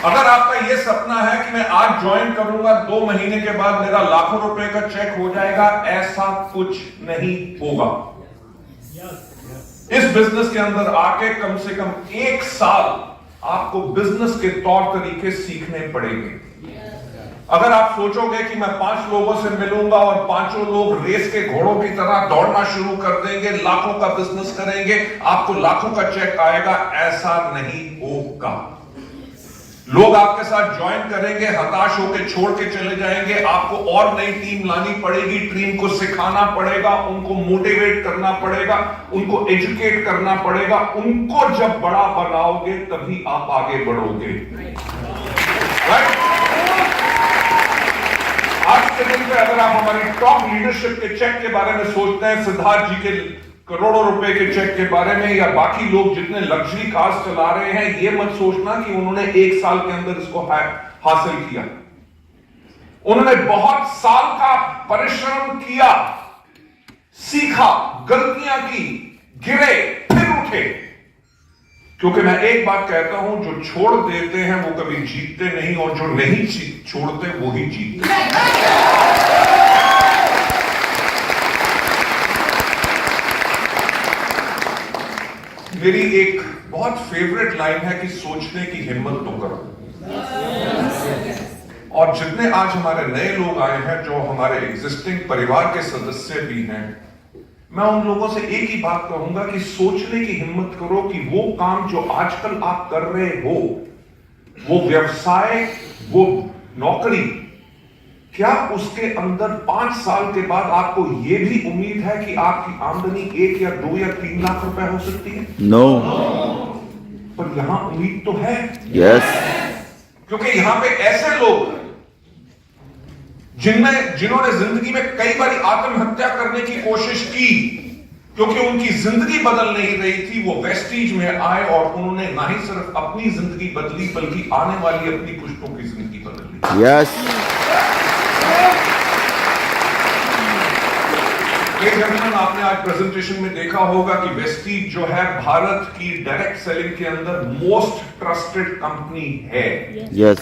अगर आपका यह सपना है कि मैं आज ज्वाइन करूंगा, 2 महीने के बाद मेरा लाखों रुपए का चेक हो जाएगा, ऐसा कुछ नहीं होगा। इस बिजनेस के अंदर आके कम से कम 1 साल आपको बिजनेस के तौर तरीके सीखने पड़ेंगे। अगर आप सोचोगे कि मैं 5 लोगों से मिलूंगा और 5 लोग रेस के घोड़ों की तरह दौड़ना शुरू कर देंगे, लाखों का बिजनेस करेंगे, आपको लाखों का चेक आएगा, ऐसा नहीं होगा। लोग आपके साथ ज्वाइन करेंगे, हताश होकर छोड़ के चले जाएंगे, आपको और नई टीम लानी पड़ेगी, टीम को सिखाना पड़ेगा, उनको मोटिवेट करना पड़ेगा, उनको एजुकेट करना पड़ेगा। उनको जब बड़ा बनाओगे तभी आप आगे बढ़ोगे। राइट? आज के दिन पे अगर आप हमारी टॉप लीडरशिप के चेक के बारे में सोचते हैं, सिद्धार्थ जी के करोड़ों रुपए के चेक के बारे में, या बाकी लोग जितने लग्जरी कार्स चला रहे हैं, ये मत सोचना कि उन्होंने 1 साल के अंदर इसको हासिल किया। उन्होंने बहुत साल का परिश्रम किया, सीखा, गलतियां की, गिरे, फिर उठे। क्योंकि मैं एक बात कहता हूं, जो छोड़ देते हैं वो कभी जीतते नहीं, और जो नहीं छोड़ते वो ही जीतते हैं। मेरी एक बहुत फेवरेट लाइन है कि सोचने की हिम्मत तो करो। और जितने आज हमारे नए लोग आए हैं, जो हमारे एग्जिस्टिंग परिवार के सदस्य भी हैं, मैं उन लोगों से एक ही बात कहूंगा कि सोचने की हिम्मत करो कि वो काम जो आजकल आप कर रहे हो, वो व्यवसाय, वो नौकरी, क्या उसके अंदर 5 साल के बाद आपको यह भी उम्मीद है कि आपकी आमदनी 1 या 2 या 3 लाख रुपए हो सकती है? नो। पर यहां उम्मीद तो है। यस। क्योंकि यहां पे ऐसे लोग जिन्होंने जिंदगी में कई बार आत्महत्या करने की कोशिश की, क्योंकि उनकी जिंदगी बदल नहीं रही थी, वो वेस्टीज में आए और उन्होंने ना ही सिर्फ अपनी जिंदगी बदली, बल्कि आने वाली अपनी पुश्तों की जिंदगी बदल ली। यस। जेंटलमैन, आपने आज प्रेजेंटेशन में देखा होगा कि वेस्टीज जो है भारत की डायरेक्ट सेलिंग के अंदर मोस्ट ट्रस्टेड कंपनी है। यस।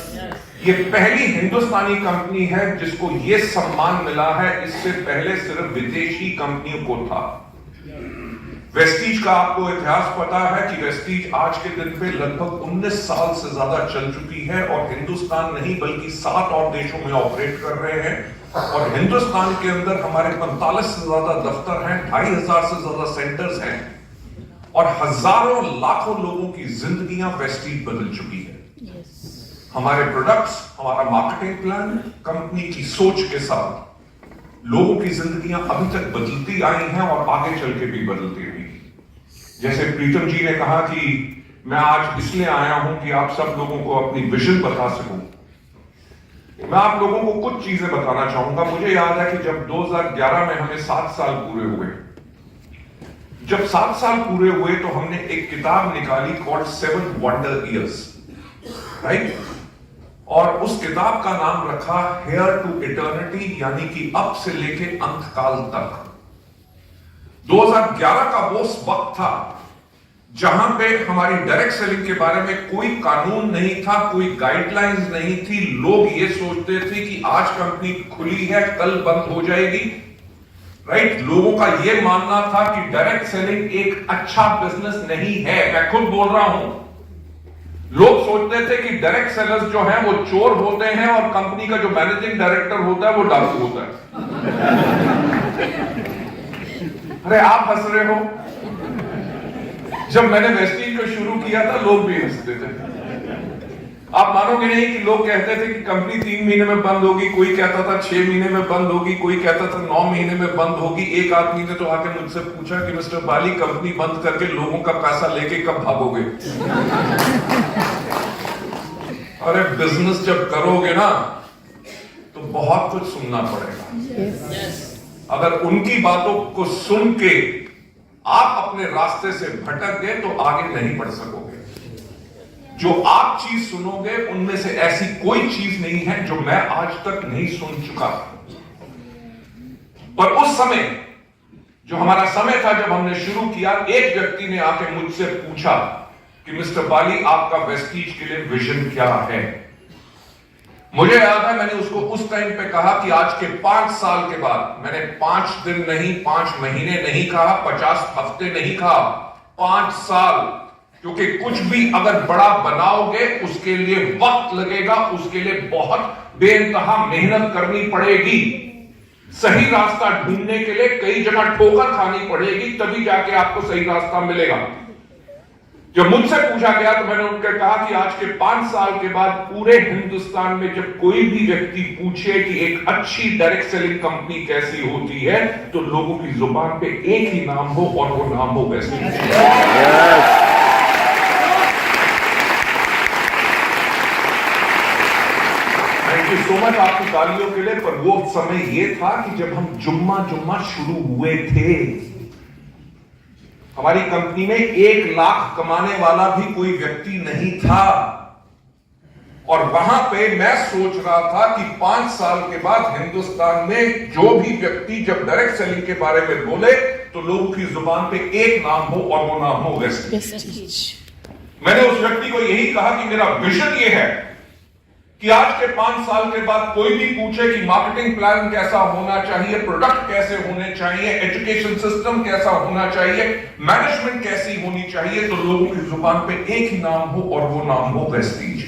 ये पहली हिंदुस्तानी कंपनी है जिसको ये सम्मान मिला है, इससे पहले सिर्फ विदेशी कंपनियों को था। वेस्टीज का आपको इतिहास पता है कि वेस्टीज आज के दिन पे लगभग 19 साल से ज्यादा चल चुकी है, और हिंदुस्तान नहीं बल्कि 7 और देशों में ऑपरेट कर रहे हैं। और हिंदुस्तान के अंदर हमारे 45 से ज्यादा दफ्तर हैं, 2500 से ज्यादा सेंटर्स हैं, और हजारों लाखों लोगों की जिंदगियां वेस्टीज बदल चुकी है। हमारे प्रोडक्ट्स, हमारा मार्केटिंग प्लान, कंपनी की सोच के साथ लोगों की जिंदगियां अभी तक बदलती आई हैं और आगे चल के भी बदलती रहेंगी। जैसे प्रीतम जी ने कहा कि मैं आज इसलिए आया हूं कि आप सब लोगों को अपनी विजन बता सकूं। मैं आप लोगों को कुछ चीजें बताना चाहूंगा। मुझे याद है कि जब 2011 में हमें 7 साल पूरे हुए, जब 7 साल पूरे हुए तो हमने एक किताब निकाली कॉल्ड 7 वंडर ईयर्स, राइट? और उस किताब का नाम रखा हेयर टू इटर्निटी, यानी कि अब से लेके अंत काल तक। 2011 का वो वक्त था जहां पे हमारी डायरेक्ट सेलिंग के बारे में कोई कानून नहीं था, कोई गाइडलाइंस नहीं थी। लोग ये सोचते थे कि आज कंपनी खुली है, कल बंद हो जाएगी, राइट? लोगों का ये मानना था कि डायरेक्ट सेलिंग एक अच्छा बिजनेस नहीं है। मैं खुद बोल रहा हूं, लोग सोचते थे कि डायरेक्ट सेलर्स जो हैं वो चोर होते हैं और कंपनी का जो मैनेजिंग डायरेक्टर होता है वो डाकू होता है। अरे आप हंस रहे हो। जब मैंने वेस्टीज को शुरू किया था लोग भी हंसते थे। आप मानोगे नहीं कि लोग कहते थे कि कंपनी 3 महीने में बंद होगी, कोई कहता था 6 महीने में बंद होगी, कोई कहता था 9 महीने में बंद होगी। एक आदमी ने तो आके मुझसे पूछा कि मिस्टर बाली, कंपनी बंद करके लोगों का पैसा लेके कब भागोगे? अरे बिजनेस जब करोगे ना तो बहुत कुछ सुनना पड़ेगा। अगर उनकी बातों को सुन के आप अपने रास्ते से भटक गए तो आगे नहीं बढ़ सकोगे। जो आप चीज सुनोगे उनमें से ऐसी कोई चीज नहीं है जो मैं आज तक नहीं सुन चुका। पर उस समय जो हमारा समय था जब हमने शुरू किया, एक व्यक्ति ने आके मुझसे पूछा कि मिस्टर बाली आपका वेस्टीज के लिए विजन क्या है। मुझे याद है मैंने उसको उस टाइम पे कहा कि आज के 5 साल के बाद, मैंने 5 दिन नहीं, 5 महीने नहीं कहा, 50 हफ्ते नहीं कहा, 5 साल, क्योंकि कुछ भी अगर बड़ा बनाओगे उसके लिए वक्त लगेगा, उसके लिए बहुत बेइंतहा मेहनत करनी पड़ेगी। सही रास्ता ढूंढने के लिए कई जगह ठोकर खानी पड़ेगी, तभी जाके आपको सही रास्ता मिलेगा। जब मुझसे पूछा गया तो मैंने उनके कहा कि आज के 5 साल के बाद पूरे हिंदुस्तान में जब कोई भी व्यक्ति पूछे कि एक अच्छी डायरेक्ट सेलिंग कंपनी कैसी होती है, तो लोगों की जुबान पे एक ही नाम हो और वो नाम हो Vestige. Thank you so much आपकी तालियों के लिए। पर वो समय ये था कि जब हम जुम्मा शुरू हुए थे, हमारी कंपनी में 1 लाख कमाने वाला भी कोई व्यक्ति नहीं था। और वहां पे मैं सोच रहा था कि 5 साल के बाद हिंदुस्तान में जो भी व्यक्ति जब डायरेक्ट सेलिंग के बारे में बोले तो लोगों की जुबान पे एक नाम हो और वो नाम हो वेस्टीज। मैंने उस व्यक्ति को यही कहा कि मेरा विजन ये है कि आज के 5 साल के बाद कोई भी पूछे कि मार्केटिंग प्लान कैसा होना चाहिए, प्रोडक्ट कैसे होने चाहिए, एजुकेशन सिस्टम कैसा होना चाहिए, मैनेजमेंट कैसी होनी चाहिए, तो लोगों की जुबान पे एक ही नाम हो और वो नाम हो वेस्टीज।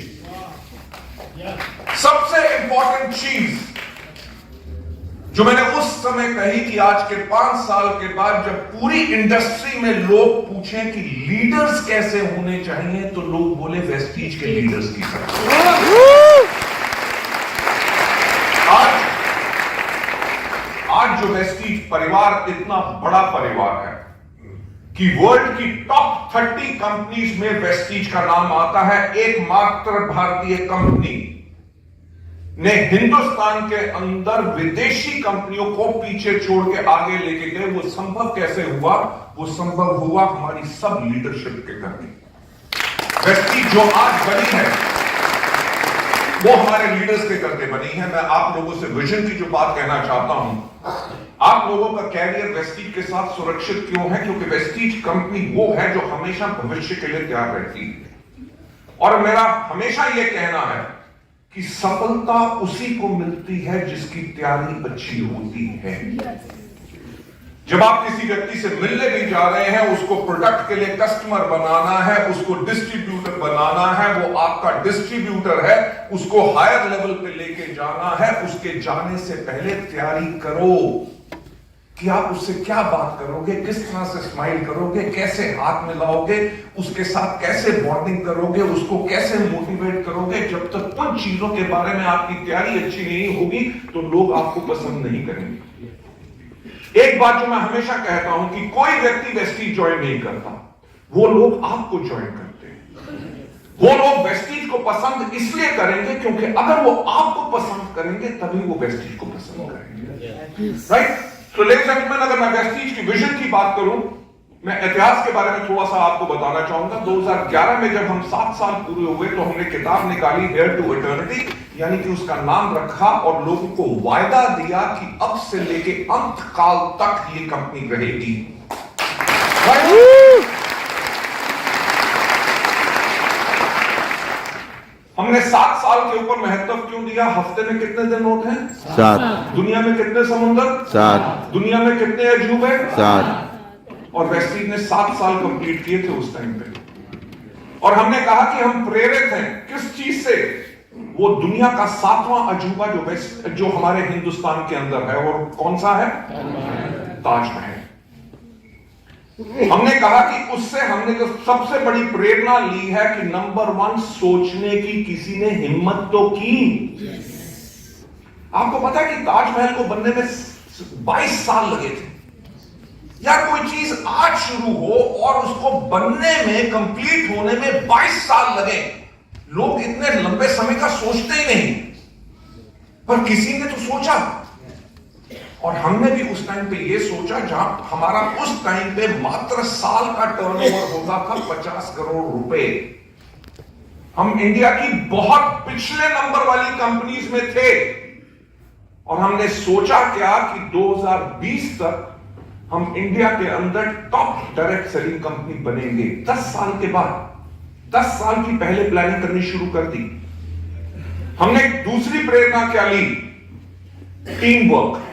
सबसे इंपॉर्टेंट चीज जो मैंने उस समय कही कि आज के 5 साल के बाद जब पूरी इंडस्ट्री में लोग पूछें कि लीडर्स कैसे होने चाहिए, तो लोग बोले वेस्टीज के लीडर्स की तरह। आज जो वेस्टीज परिवार इतना बड़ा परिवार है कि वर्ल्ड की टॉप 30 कंपनीज में वेस्टीज का नाम आता है। एकमात्र भारतीय कंपनी ने हिंदुस्तान के अंदर विदेशी कंपनियों को पीछे छोड़ के आगे लेके गए। वो संभव कैसे हुआ? वो संभव हुआ हमारी सब लीडरशिप के करके। वेस्टीज जो आज बनी है वो हमारे लीडर्स के करके बनी है। मैं आप लोगों से विजन की जो बात कहना चाहता हूं, आप लोगों का कैरियर वेस्टीज के साथ सुरक्षित क्यों है? क्योंकि वेस्टीज कंपनी वो है जो हमेशा भविष्य के लिए तैयार रहती है। और मेरा हमेशा यह कहना है कि सफलता उसी को मिलती है जिसकी तैयारी अच्छी होती है। जब आप किसी व्यक्ति से मिलने भी जा रहे हैं, उसको प्रोडक्ट के लिए कस्टमर बनाना है, उसको डिस्ट्रीब्यूटर बनाना है, वो आपका डिस्ट्रीब्यूटर है, उसको हायर लेवल पे लेके जाना है, उसके जाने से पहले तैयारी करो कि आप उससे क्या बात करोगे, किस तरह से स्माइल करोगे, कैसे हाथ मिलाओगे, उसके साथ कैसे बॉन्डिंग करोगे, उसको कैसे मोटिवेट करोगे। जब तक उन चीजों के बारे में आपकी तैयारी अच्छी नहीं होगी तो लोग आपको पसंद नहीं करेंगे। एक बात जो मैं हमेशा कहता हूं कि कोई व्यक्ति वेस्टीज ज्वाइन नहीं करता, वो लोग आपको ज्वाइन करते हैं। वो लोग वेस्टीज को पसंद इसलिए करेंगे क्योंकि अगर वो आपको पसंद करेंगे तभी वो वेस्टीज को पसंद करेंगे। राइट? तो लेडीज एंड जेंटलमैन, अगर मैं वेस्टीज की विजन की बात करूं, मैं इतिहास के बारे में थोड़ा सा आपको बताना चाहूंगा। 2011 में जब हम 7 साल पूरे हुए तो हमने किताब निकाली हेयर टू इटर्निटी, यानी कि उसका नाम रखा और लोगों को वायदा दिया कि अब से लेके अंत काल तक ये कंपनी रहेगी। हमने 7 साल के ऊपर महत्व क्यों दिया? हफ्ते में कितने दिन होते हैं? 7। दुनिया में कितने समुद्र? 7। दुनिया में कितने अजूबे? 7। और वेस्टीज ने 7 साल कंप्लीट किए थे उस टाइम पे। और हमने कहा कि हम प्रेरित हैं किस चीज से? वो दुनिया का 7वां अजूबा जो हमारे हिंदुस्तान के अंदर है, और कौन सा है? ताजमहल। हमने कहा कि उससे हमने जो सबसे बड़ी प्रेरणा ली है कि नंबर 1 सोचने की किसी ने हिम्मत तो की। आपको पता है कि ताजमहल को बनने में 22 साल लगे थे। या कोई चीज आज शुरू हो और उसको बनने में, कंप्लीट होने में 22 साल लगे, लोग इतने लंबे समय का सोचते ही नहीं, पर किसी ने तो सोचा। और हमने भी उस टाइम पे ये सोचा, जहां हमारा उस टाइम पे मात्र साल का टर्नओवर होता था 50 करोड़ रुपए। हम इंडिया की बहुत पिछले नंबर वाली कंपनीज में थे। और हमने सोचा क्या कि 2020 तक हम इंडिया के अंदर टॉप डायरेक्ट सेलिंग कंपनी बनेंगे। 10 साल के बाद 10 साल की पहले प्लानिंग करनी शुरू कर दी। हमने दूसरी प्रेरणा क्या ली? Team work.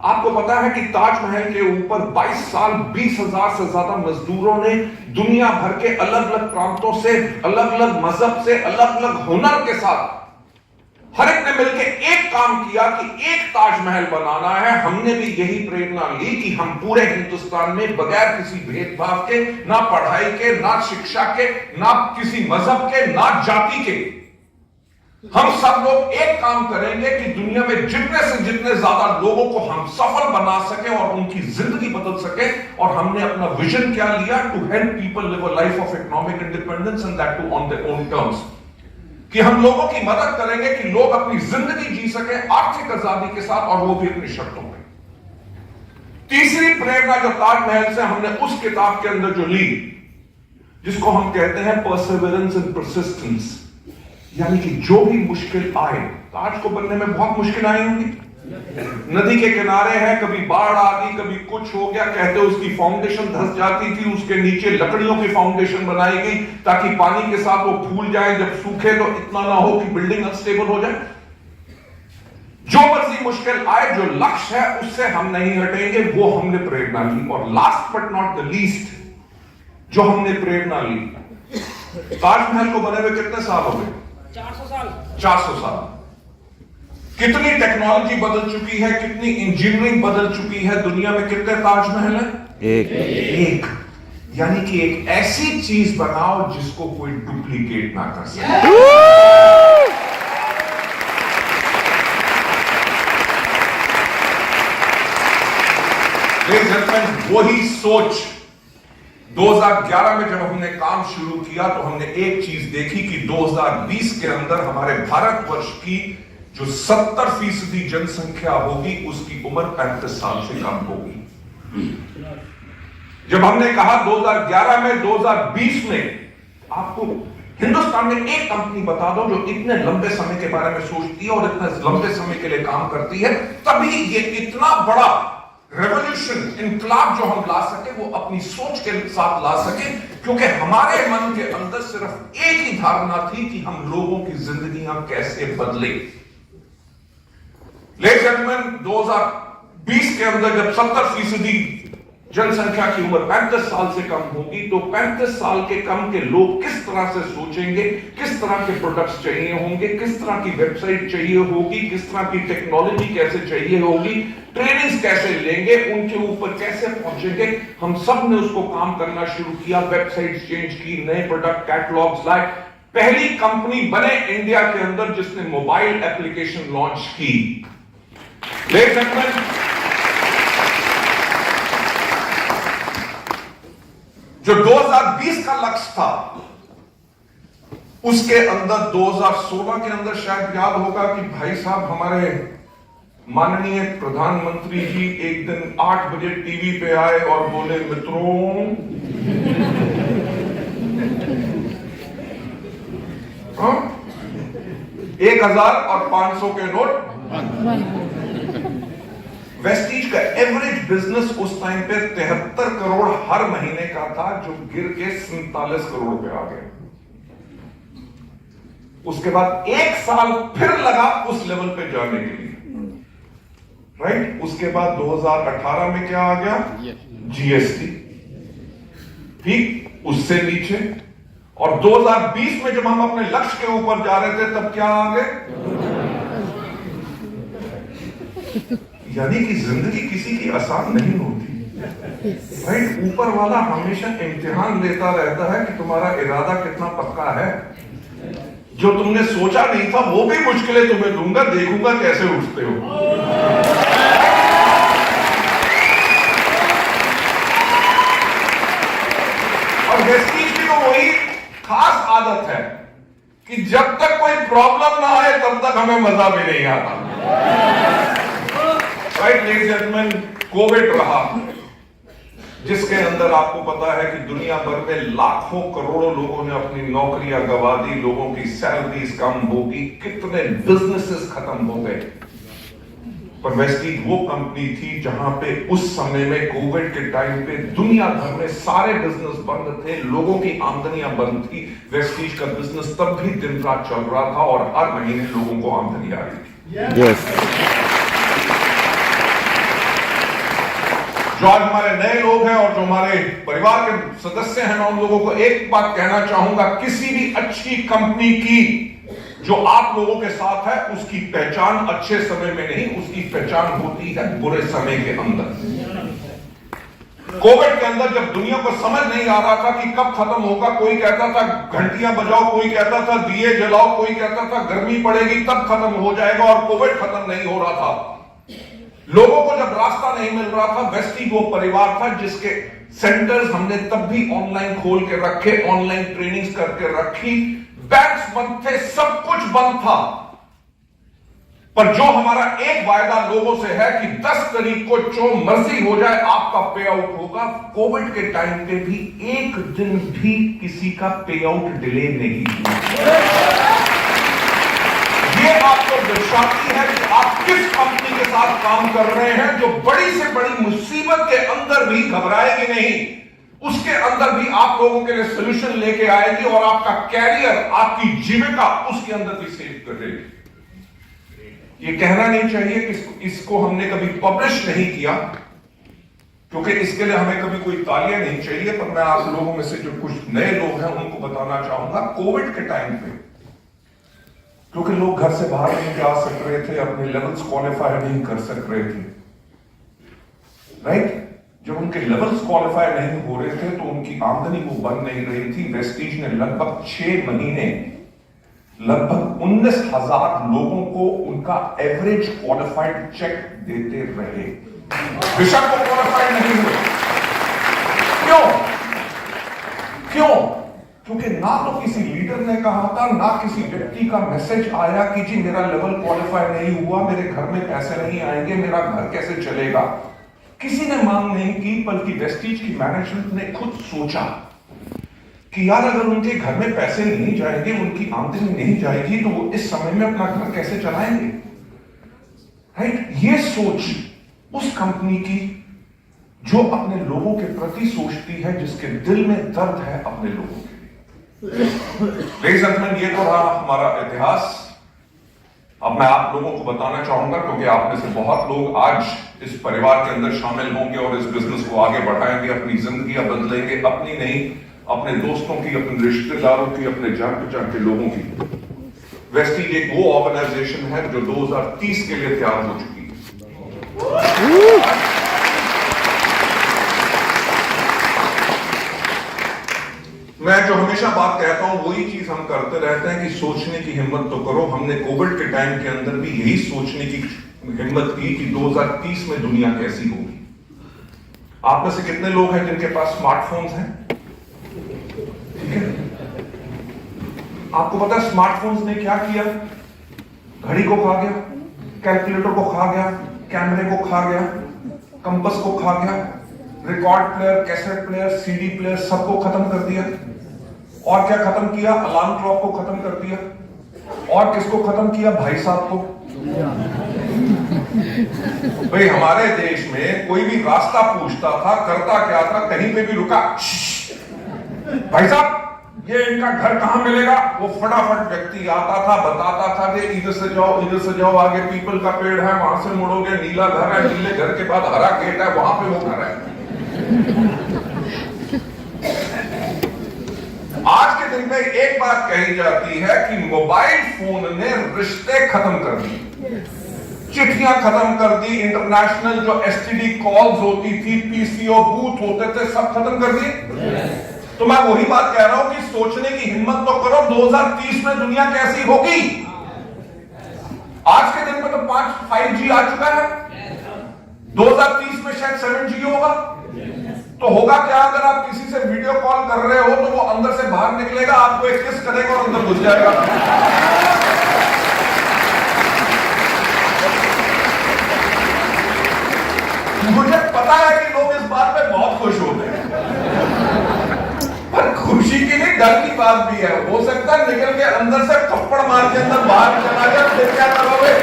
आपको पता है कि ताजमहल के ऊपर 22 साल 20,000 से ज्यादा मजदूरों ने दुनिया भर के अलग अलग प्रांतों से, अलग अलग मजहब से, अलग अलग हुनर के साथ हर एक ने मिलकर एक काम किया कि एक ताजमहल बनाना है। हमने भी यही प्रेरणा ली कि हम पूरे हिंदुस्तान में बगैर किसी भेदभाव के, ना पढ़ाई के, ना शिक्षा के, ना किसी मजहब के, ना जाति के, हम सब लोग एक काम करेंगे कि दुनिया में जितने से जितने ज्यादा लोगों को हम सफल बना सके और उनकी जिंदगी बदल सके। और हमने अपना विजन क्या लिया? To help people live a life of economic independence and that too on their own terms. कि हम लोगों की मदद करेंगे कि लोग अपनी जिंदगी जी सके आर्थिक आजादी के साथ, और वो भी अपनी शर्तों में। तीसरी प्रेरणा जो ताजमहल से हमने उस किताब के अंदर जो ली, जिसको हम कहते हैं परसिवरेंस एंड परसिस्टेंस, यानी कि जो भी मुश्किल आए, ताज को बनने में बहुत मुश्किल आई होंगी। नदी के किनारे है, कभी बाढ़ आ गई, कभी कुछ हो गया, कहते उसकी फाउंडेशन धंस जाती थी, उसके नीचे लकड़ियों की फाउंडेशन बनाई गई ताकि पानी के साथ वो फूल जाए, जब सूखे तो इतना ना हो कि बिल्डिंग अनस्टेबल हो जाए। जो मर्जी मुश्किल आए, जो लक्ष्य है उससे हम नहीं हटेंगे, वो हमने प्रेरणा ली। और last but not the least, जो हमने प्रेरणा ली, ताजमहल को बने हुए कितने साल हो गए? 400 साल। कितनी टेक्नोलॉजी बदल चुकी है, कितनी इंजीनियरिंग बदल चुकी है। दुनिया में कितने ताजमहल हैं? एक। यानी कि एक ऐसी चीज बनाओ जिसको कोई डुप्लीकेट ना कर सके। वही सोच 2011 में जब हमने काम शुरू किया तो हमने एक चीज देखी कि 2020 के अंदर हमारे भारतवर्ष की जो 70% जनसंख्या होगी उसकी उम्र 35 साल से कम होगी। जब हमने कहा 2011 में, 2020 में, आपको हिंदुस्तान में एक कंपनी बता दो जो इतने लंबे समय के बारे में सोचती है और इतने लंबे समय के लिए काम करती है, तभी ये इतना बड़ा रेवोल्यूशन, इनकलाब जो हम ला सके वो अपनी सोच के साथ ला सके, क्योंकि हमारे मन के अंदर सिर्फ एक ही धारणा थी कि हम लोगों की जिंदगियां कैसे बदले। लेकिन 2020 के अंदर जब 70% जनसंख्या की उम्र 35 साल से कम होगी, तो 35 साल के कम के लोग किस तरह से सोचेंगे, किस तरह के प्रोडक्ट्स चाहिए होंगे, किस तरह की वेबसाइट चाहिए होगी, किस तरह की टेक्नोलॉजी कैसे चाहिए होगी, ट्रेनिंग्स कैसे लेंगे, उनके ऊपर कैसे पहुंचेंगे। हम सब ने उसको काम करना शुरू किया, वेबसाइट चेंज की, नए प्रोडक्ट कैटलॉग्स लाए। पहली कंपनी बने इंडिया के अंदर जिसने मोबाइल एप्लीकेशन लॉन्च की। जो 2020 का लक्ष्य था, उसके अंदर 2016 के अंदर शायद याद होगा कि भाई साहब हमारे माननीय प्रधानमंत्री जी एक दिन 8 बजे टीवी पे आए और बोले, मित्रों 1000 और 500 के नोट। वेस्टीज का एवरेज बिजनेस उस टाइम पे 73 करोड़ हर महीने का था, जो गिर के 47 करोड़ पे आ गया। उसके बाद 1 साल फिर लगा उस लेवल पे जाने के लिए, राइट। उसके बाद 2018 में क्या आ गया? जीएसटी, ठीक, उससे नीचे। और 2020 में जब हम अपने लक्ष्य के ऊपर जा रहे थे तब क्या आ गए? यानी कि जिंदगी किसी की आसान नहीं होती, राइट। ऊपर वाला हमेशा इम्तिहान लेता रहता है कि तुम्हारा इरादा कितना पक्का है। जो तुमने सोचा नहीं था वो भी मुश्किलें तुम्हें दूंगा, देखूंगा कैसे उठते हो। और वेस्टीज की तो वही खास आदत है कि जब तक कोई प्रॉब्लम ना आए तब तक हमें मजा भी नहीं आता, right. Ladies and gentleman, Covid रहा, जिसके अंदर आपको पता है कि दुनिया भर में लाखों करोड़ों लोगों ने अपनी नौकरियां गंवा दी, लोगों की सैलरीज कम होगी, कितने बिजनेसेस खत्म हो गए। पर वेस्टीज वो कंपनी थी जहां पे उस समय में कोविड के टाइम पे दुनिया भर में सारे बिजनेस बंद थे, लोगों की आमदनियां बंद थी। वेस्टीज का बिजनेस तब भी दिन रात चल रहा था और हर महीने लोगों को आमदनी आ रही थी। Yes. जो आज हमारे नए लोग हैं और जो हमारे परिवार के सदस्य हैं, मैं उन लोगों को एक बात कहना चाहूंगा, किसी भी अच्छी कंपनी की जो आप लोगों के साथ है उसकी पहचान अच्छे समय में नहीं, उसकी पहचान होती है बुरे समय के अंदर। कोविड के अंदर जब दुनिया को समझ नहीं आ रहा था कि कब खत्म होगा, कोई कहता था घंटियां बजाओ, कोई कहता था दिए जलाओ, कोई कहता था गर्मी पड़ेगी तब खत्म हो जाएगा, और कोविड खत्म नहीं हो रहा था। लोगों को जब रास्ता नहीं मिल रहा था, वेस्टीज वो परिवार था जिसके सेंटर्स हमने तब भी ऑनलाइन खोल के रखे, ऑनलाइन ट्रेनिंग्स करके रखी। बैंक्स बंद थे, सब कुछ बंद था, पर जो हमारा एक वायदा लोगों से है कि 10 तारीख को जो मर्जी हो जाए आपका पे आउट होगा। कोविड के टाइम पे भी एक दिन भी किसी का पे आउट डिले नहीं हुआ। ये आपको दर्शाती है कि आप किस कंपनी के साथ काम कर रहे हैं, जो बड़ी से बड़ी मुसीबत के अंदर भी घबराएगी नहीं, उसके अंदर भी आप लोगों के लिए सोल्यूशन लेके आएगी और आपका कैरियर, आपकी जीविका उसके अंदर भी सेव करेगी। ये कहना नहीं चाहिए कि इसको हमने कभी पब्लिश नहीं किया, क्योंकि इसके लिए हमें कभी कोई तालियां नहीं चाहिए, पर मैं आप लोगों में से जो कुछ नए लोग हैं उनको बताना चाहूंगा। कोविड के टाइम पे क्योंकि लोग घर से बाहर नहीं जा सक रहे थे, अपने लेवल्स क्वालिफाई नहीं कर सक रहे थे, राइट? जब उनके लेवल्स क्वालिफाई नहीं हो रहे थे तो उनकी आमदनी वो बन नहीं रही थी। वेस्टीज ने लगभग 6 महीने लगभग 19,000 लोगों को उनका एवरेज क्वालिफाइड चेक देते रहे, बेशक वो क्वालिफाइड नहीं हुए। क्यों? क्योंकि ना तो किसी लीडर ने कहा था, ना किसी व्यक्ति का मैसेज आया कि जी मेरा लेवल क्वालिफाई नहीं हुआ, मेरे घर में पैसे नहीं आएंगे, मेरा घर कैसे चलेगा। किसी ने मांग नहीं की, बल्कि वेस्टीज की मैनेजमेंट ने खुद सोचा कि यार अगर उनके घर में पैसे नहीं जाएंगे, उनकी आमदनी नहीं जाएगी, तो वो इस समय में अपना घर कैसे चलाएंगे, राइट? ये सोच उस कंपनी की जो अपने लोगों के प्रति सोचती है, जिसके दिल में दर्द है अपने लोगों के लिए। ये तो रहा हमारा इतिहास। अब मैं आप लोगों को बताना चाहूंगा, क्योंकि आप में से बहुत लोग आज इस परिवार के अंदर शामिल होंगे और इस बिजनेस को आगे बढ़ाएंगे, अपनी जिंदगियां बदलेंगे, अपनी नहीं, अपने दोस्तों की, अपने रिश्तेदारों की, अपने जान पहचान के लोगों की। वेस्टीज एक वो ऑर्गेनाइजेशन है जो 2030 के लिए तैयार हो चुकी है। मैं जो हमेशा बात कहता हूं वही चीज हम करते रहते हैं कि सोचने की हिम्मत तो करो। हमने कोविड के टाइम के अंदर भी यही सोचने की हिम्मत की कि 2030 में दुनिया कैसी होगी। आप में से कितने लोग हैं जिनके पास स्मार्टफोन्स हैं? ठीक है, आपको पता है स्मार्टफोन्स ने क्या किया? घड़ी को खा गया, कैलकुलेटर को खा गया, कैमरे को खा गया, कंपास को खा गया, record player, cassette player, CD player, सबको खत्म कर दिया। और क्या खत्म किया? अलार्म क्लॉक को खत्म कर दिया। और किसको खत्म किया? भाई साहब को। भाई हमारे देश में कोई भी रास्ता पूछता था, करता क्या था, कहीं पे भी रुका, भाई साहब ये इनका घर कहां मिलेगा? वो फटाफट व्यक्ति आता था, बताता था कि इधर से जाओ, आगे पीपल का पेड़ है, वहां से मुड़ोगे, नीला घर है, नीले घर के बाद हरा गेट है, वहां पे वो घर है। आज के दिन में एक बात कही जाती है कि मोबाइल फोन ने रिश्ते खत्म कर दिए, चिट्ठियां खत्म कर दी, इंटरनेशनल जो एसटीडी कॉल्स होती थी, पीसीओ बूथ होते थे, सब खत्म कर दिए। तो मैं वही बात कह रहा हूं कि सोचने की हिम्मत तो करो, 2030 में दुनिया कैसी होगी। आज के दिन में तो 5G आ चुका है, 2030 में शायद 7G होगा। तो होगा क्या? अगर आप किसी से वीडियो कॉल कर रहे हो तो वो अंदर से बाहर निकलेगा, आपको एक किस करेगा और अंदर घुस जाएगा। मुझे पता है कि लोग इस बात पे बहुत खुश होते हैं, पर खुशी की नहीं, डर की बात भी है। हो सकता है निकल के अंदर से थप्पड़ मार के अंदर बाहर चला जाए, फिर क्या करोगे?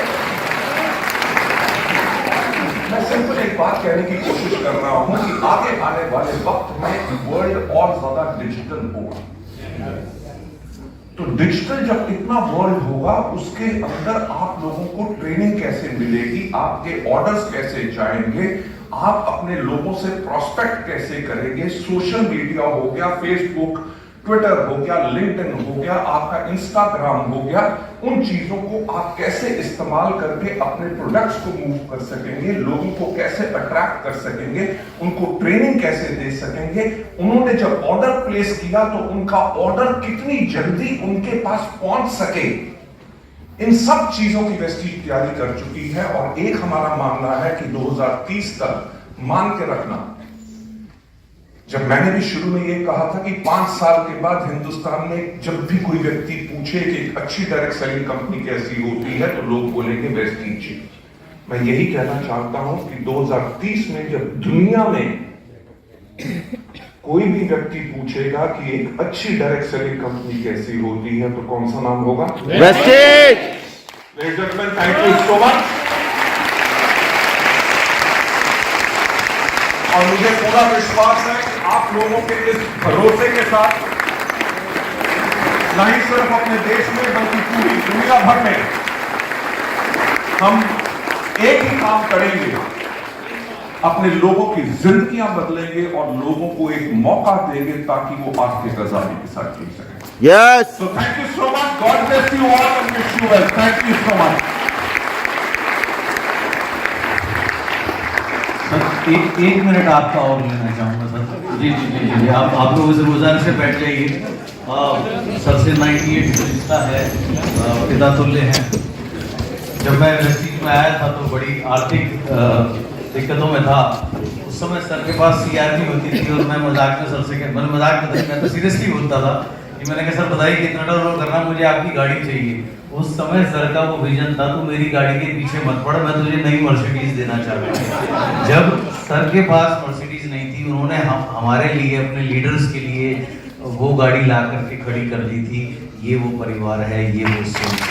बात कहने की कोशिश कर रहा हूं कि आगे आने वाले वक्त में वर्ल्ड और ज्यादा डिजिटल होगा। तो डिजिटल जब इतना वर्ल्ड होगा, उसके अंदर आप लोगों को ट्रेनिंग कैसे मिलेगी, आपके ऑर्डर्स कैसे जाएंगे, आप अपने लोगों से प्रोस्पेक्ट कैसे करेंगे। सोशल मीडिया हो गया, फेसबुक, ट्विटर हो गया, लिंक्डइन हो गया, आपका इंस्टाग्राम हो गया, उन चीजों को आप कैसे इस्तेमाल करके अपने प्रोडक्ट्स को मूव कर सकेंगे, लोगों को कैसे अट्रैक्ट कर सकेंगे, उनको ट्रेनिंग कैसे दे सकेंगे। उन्होंने जब ऑर्डर प्लेस किया तो उनका ऑर्डर कितनी जल्दी उनके पास पहुंच सके, इन सब चीजों की वेस्टीज तैयारी कर चुकी है। और एक हमारा मानना है कि 2030 तक मान के रखना, जब मैंने भी शुरू में ये कहा था कि 5 साल के बाद हिंदुस्तान में जब भी कोई व्यक्ति पूछे कि एक अच्छी डायरेक्ट सेलिंग कंपनी कैसी होती है, तो लोग बोलेंगे वेस्टीज। मैं यही कहना चाहता हूं कि 2030 में जब दुनिया में कोई भी व्यक्ति पूछेगा कि एक अच्छी डायरेक्ट सेलिंग कंपनी कैसी होती है, तो कौन सा नाम होगा? Vestige. Ladies and gentlemen, thank you so much. और मुझे पूरा विश्वास है कि आप लोगों के इस भरोसे के साथ नहीं सिर्फ अपने देश में बल्कि पूरी दुनिया भर में हम एक ही काम करेंगे, अपने लोगों की जिंदगियां बदलेंगे और लोगों को एक मौका देंगे ताकि वो आपके आजादी के साथ जी सकें। Yes. So thank you so much. God bless you all and wish you well. Thank you so much. एक मिनट आपका और लेना चाहूँगा सर। जी जी जी जी, आप लोगों से गुजारिश से बैठ जाइए। सर से 98 का रिश्ता है, पिता तुल्य हैं। जब मैं वेस्टीज में आया था तो बड़ी आर्थिक दिक्कतों में था। उस समय सर के पास CRV होती थी और मैं मजाक में सर से मैं तो सीरियसली बोलता था कि मैंने कहा सर बताइए कितना टर्न करना, मुझे आपकी गाड़ी चाहिए। उस समय सर का वो विजन था, तो मेरी गाड़ी के पीछे मत पड़, मैं तुझे नई मर्सिडीज देना चाहता हूँ। जब सर के पास मर्सिडीज नहीं थी, उन्होंने हमारे लिए, अपने लीडर्स के लिए वो गाड़ी ला करके खड़ी कर दी थी। ये वो परिवार है, ये वो सोच है।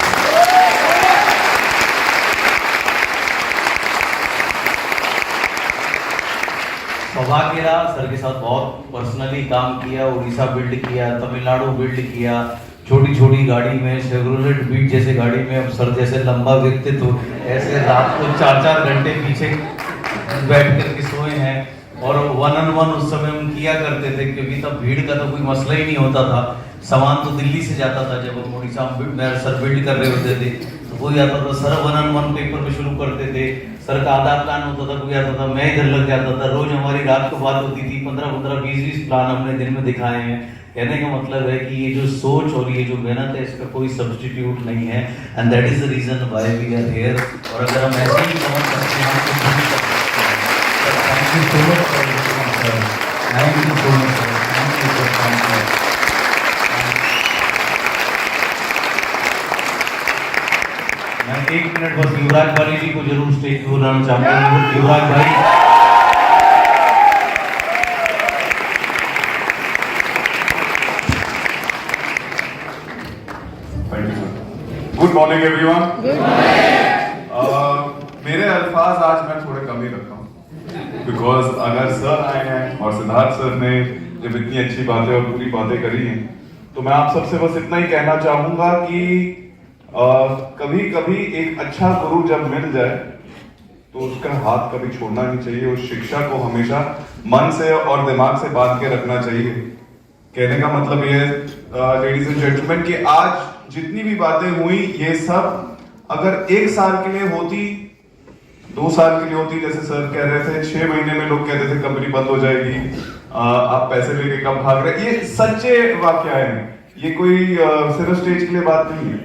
सौभाग्य रहा, सर के साथ बहुत पर्सनली काम किया, उड़ीसा बिल्ड किया, तमिलनाडु बिल्ड किया, छोटी छोटी गाड़ी में, शेवरोलेट बीट जैसे गाड़ी में। अब सर जैसे लंबा व्यक्तित्व ऐसे रात को 4-4 घंटे पीछे बैठ करके सोए हैं। और 1-on-1 उस समय हम किया करते थे, क्योंकि तब भीड़ का तो कोई मसला ही नहीं होता था। सामान तो दिल्ली से जाता था, जब हम उड़ीसा में सर बिल्ड कर रहे होते थे तो कोई आता था, सर 1-on-1 पेपर में शुरू करते थे। सर का आधा प्लान होता था, कोई आता था, मैं इधर लग जाता था। रोज हमारी रात को बात होती थी, 15-15, 20-20 प्लान हमने दिन में दिखाए हैं। कहने का मतलब है कि ये जो सोच और ये जो मेहनत है, इसका कोई सब्स्टिट्यूट नहीं है। And that is the reason why we are here. और अगर हम ऐसे ही समझ सकते हैं, thank you so much sir, thank you so much sir, thank you so much. मैं 1 मिनट बस युवराज भाई जी को जरूर स्टेज पे बुलाना चाहता हूँ। युवराज भाई, गुड मॉर्निंग एवरीवन। मेरे अल्फाज आज मैं थोड़े कम ही रखता हूँ, बिकॉज अगर सर आए हैं और सिद्धार्थ सर ने जब इतनी अच्छी बातें और पूरी बातें करी हैं, तो मैं आप सबसे बस इतना ही कहना चाहूंगा कि कभी कभी एक अच्छा गुरु जब मिल जाए तो उसका हाथ कभी छोड़ना नहीं चाहिए। उस शिक्षा को हमेशा मन से और दिमाग से बांध के रखना चाहिए। कहने का मतलब ये है लेडीज एंड जेंटलमैन कि आज जितनी भी बातें हुई, ये सब अगर 1 साल के लिए होती, 2 साल के लिए होती, जैसे सर कह रहे थे 6 महीने में लोग कहते थे कंपनी बंद हो जाएगी, आप पैसे लेके कब भाग रहे, ये सच्चे वाकया हैं। ये कोई सिर्फ स्टेज के लिए बात नहीं है।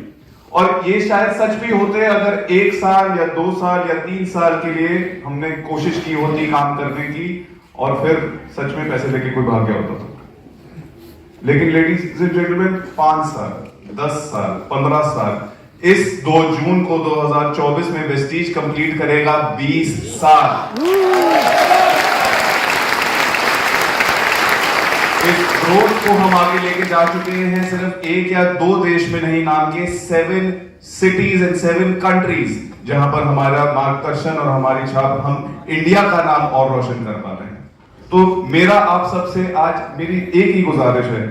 और ये शायद सच भी होते अगर 1 साल या 2 साल या 3 साल के लिए हमने कोशिश की होती काम करने की, और फिर सच में पैसे लेके कोई भाग गया होता। लेकिन लेडीज एंड जेंटलमैन 5 साल, 10 साल, 15 साल, इस 2 जून को 2024 में वेस्टीज कंप्लीट करेगा 20 साल। इस ग्रोथ को हम आगे लेके जा चुके हैं, सिर्फ एक या दो देश में नहीं, नाम के 7 cities and 7 countries, जहां पर हमारा मार्गदर्शन और हमारी छाप, हम इंडिया का नाम और रोशन कर पा रहे हैं। तो मेरा आप सबसे आज मेरी एक ही गुजारिश है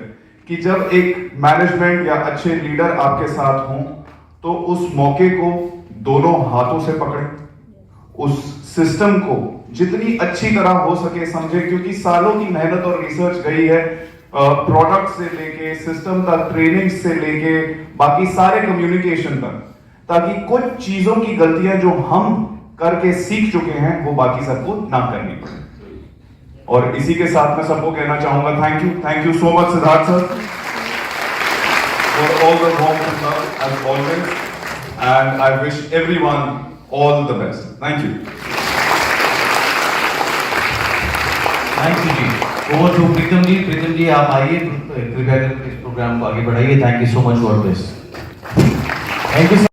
कि जब एक मैनेजमेंट या अच्छे लीडर आपके साथ हों तो उस मौके को दोनों हाथों से पकड़ें, उस सिस्टम को जितनी अच्छी तरह हो सके समझे, क्योंकि सालों की मेहनत और रिसर्च गई है प्रोडक्ट से लेके सिस्टम तक, ट्रेनिंग से लेके बाकी सारे कम्युनिकेशन तक, ताकि कुछ चीजों की गलतियां जो हम करके सीख चुके हैं वो बाकी सबको ना करनी पड़े। और इसी के साथ मैं सबको कहना चाहूंगा thank you so much Siddharth sir for all the warm love as always, and I wish everyone all the best. Thank you ji. Over to Pritam ji. Pritam ji आप आइए, कृपया करके इस प्रोग्राम को आगे बढ़ाइए। Thank you so much for this. Thank you.